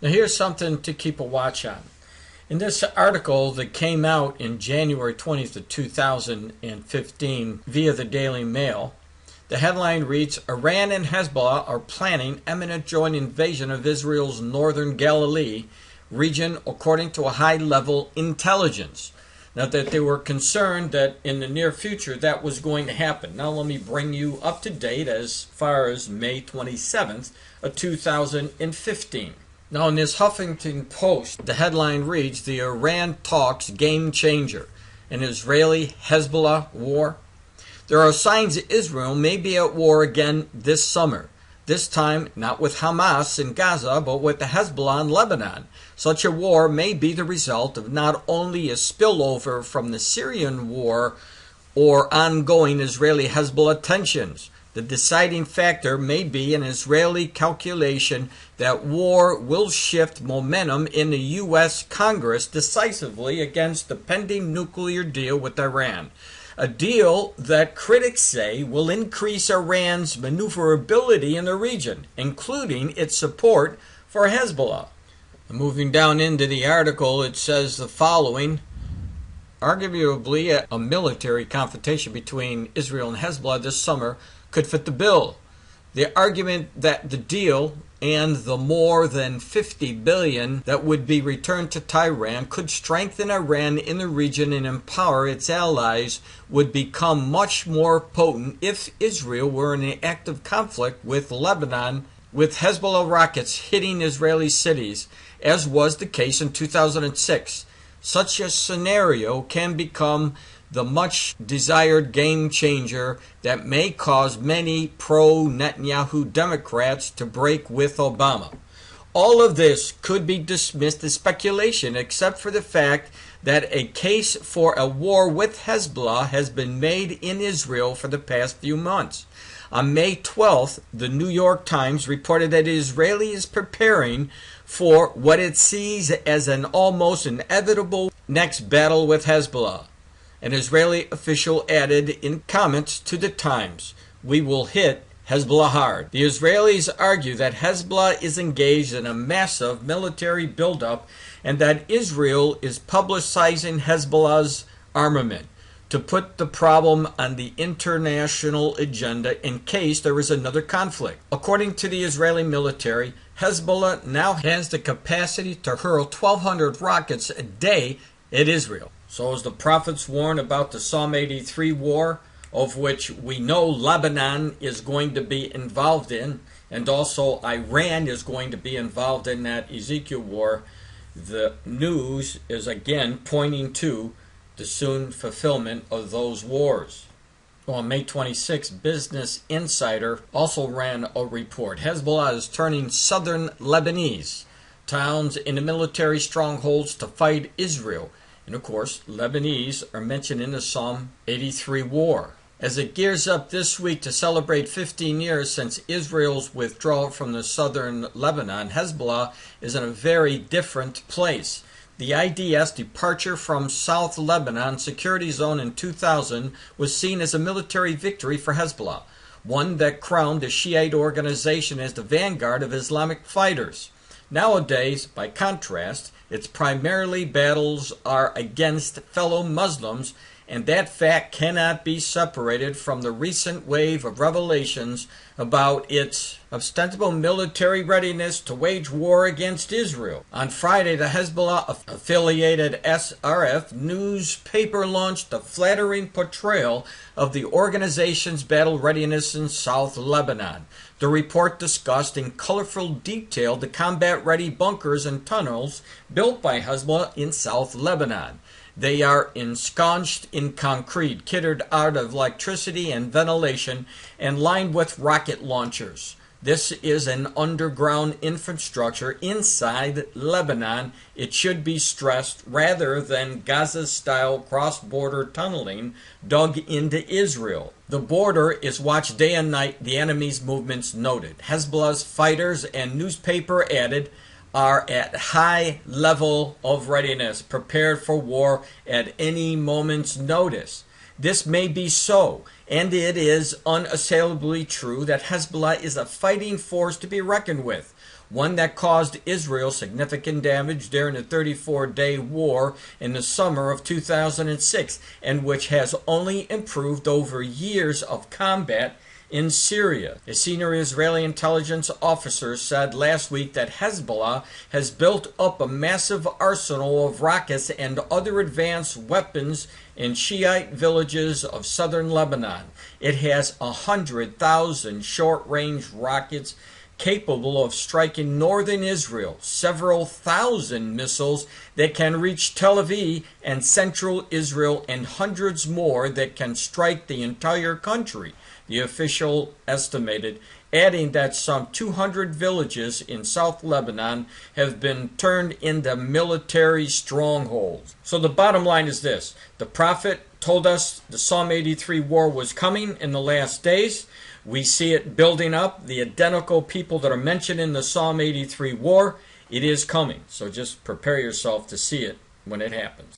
Now here's something to keep a watch on. In this article that came out in January 20th of 2015 via the Daily Mail, the headline reads, Iran and Hezbollah are planning imminent joint invasion of Israel's northern Galilee region according to a high-level intelligence. Now that they were concerned that in the near future that was going to happen. Now let me bring you up to date as far as May 27th of 2015. Now in this Huffington Post, the headline reads, The Iran Talks Game Changer, an Israeli-Hezbollah War. There are signs that Israel may be at war again this summer. This time, not with Hamas in Gaza, but with the Hezbollah in Lebanon. Such a war may be the result of not only a spillover from the Syrian war or ongoing Israeli-Hezbollah tensions. The deciding factor may be an Israeli calculation that war will shift momentum in the U.S. Congress decisively against the pending nuclear deal with Iran. A deal that critics say will increase Iran's maneuverability in the region, including its support for Hezbollah. Moving down into the article, it says the following. Arguably, a military confrontation between Israel and Hezbollah this summer could fit the bill. The argument that the deal and the more than $50 billion that would be returned to Tehran could strengthen Iran in the region and empower its allies would become much more potent if Israel were in an active conflict with Lebanon, with Hezbollah rockets hitting Israeli cities, as was the case in 2006. Such a scenario can become the much desired game changer that may cause many pro-Netanyahu Democrats to break with Obama. All of this could be dismissed as speculation, except for the fact that a case for a war with Hezbollah has been made in Israel for the past few months. On May 12th, the New York Times reported that Israel is preparing for what it sees as an almost inevitable next battle with Hezbollah. An Israeli official added in comments to the Times, "We will hit Hezbollah hard." The Israelis argue that Hezbollah is engaged in a massive military buildup and that Israel is publicizing Hezbollah's armament to put the problem on the international agenda in case there is another conflict. According to the Israeli military, Hezbollah now has the capacity to hurl 1,200 rockets a day at Israel. So as the prophets warn about the Psalm 83 war, of which we know Lebanon is going to be involved in, and also Iran is going to be involved in that Ezekiel war, the news is again pointing to the soon fulfillment of those wars. Well, on May 26, Business Insider also ran a report. Hezbollah is turning southern Lebanese towns into military strongholds to fight Israel. And of course, Lebanese are mentioned in the Psalm 83 war. As it gears up this week to celebrate 15 years since Israel's withdrawal from the southern Lebanon, Hezbollah is in a very different place. The IDF's departure from South Lebanon security zone in 2000 was seen as a military victory for Hezbollah, one that crowned the Shiite organization as the vanguard of Islamic fighters. Nowadays, by contrast, its primarily battles are against fellow Muslims, and that fact cannot be separated from the recent wave of revelations about its ostensible military readiness to wage war against Israel. On Friday, the Hezbollah-affiliated SRF newspaper launched a flattering portrayal of the organization's battle readiness in South Lebanon. The report discussed in colorful detail the combat-ready bunkers and tunnels built by Hezbollah in South Lebanon. They are ensconced in concrete, kitted out of electricity and ventilation, and lined with rocket launchers. This is an underground infrastructure inside Lebanon, it should be stressed, rather than Gaza-style cross-border tunneling dug into Israel. The border is watched day and night, the enemy's movements noted. Hezbollah's fighters and newspaper added, are at high level of readiness, prepared for war at any moment's notice. This may be so, and it is unassailably true that Hezbollah is a fighting force to be reckoned with, one that caused Israel significant damage during the 34-day war in the summer of 2006, and which has only improved over years of combat in Syria. A senior Israeli intelligence officer said last week that Hezbollah has built up a massive arsenal of rockets and other advanced weapons in Shiite villages of southern Lebanon. It has 100,000 short-range rockets capable of striking northern Israel, several thousand missiles that can reach Tel Aviv and central Israel, and hundreds more that can strike the entire country, the official estimated, adding that some 200 villages in South Lebanon have been turned into military strongholds. So the bottom line is this: the prophet told us the Psalm 83 war was coming in the last days. We see it building up. The identical people that are mentioned in the Psalm 83 war, it is coming. So just prepare yourself to see it when it happens.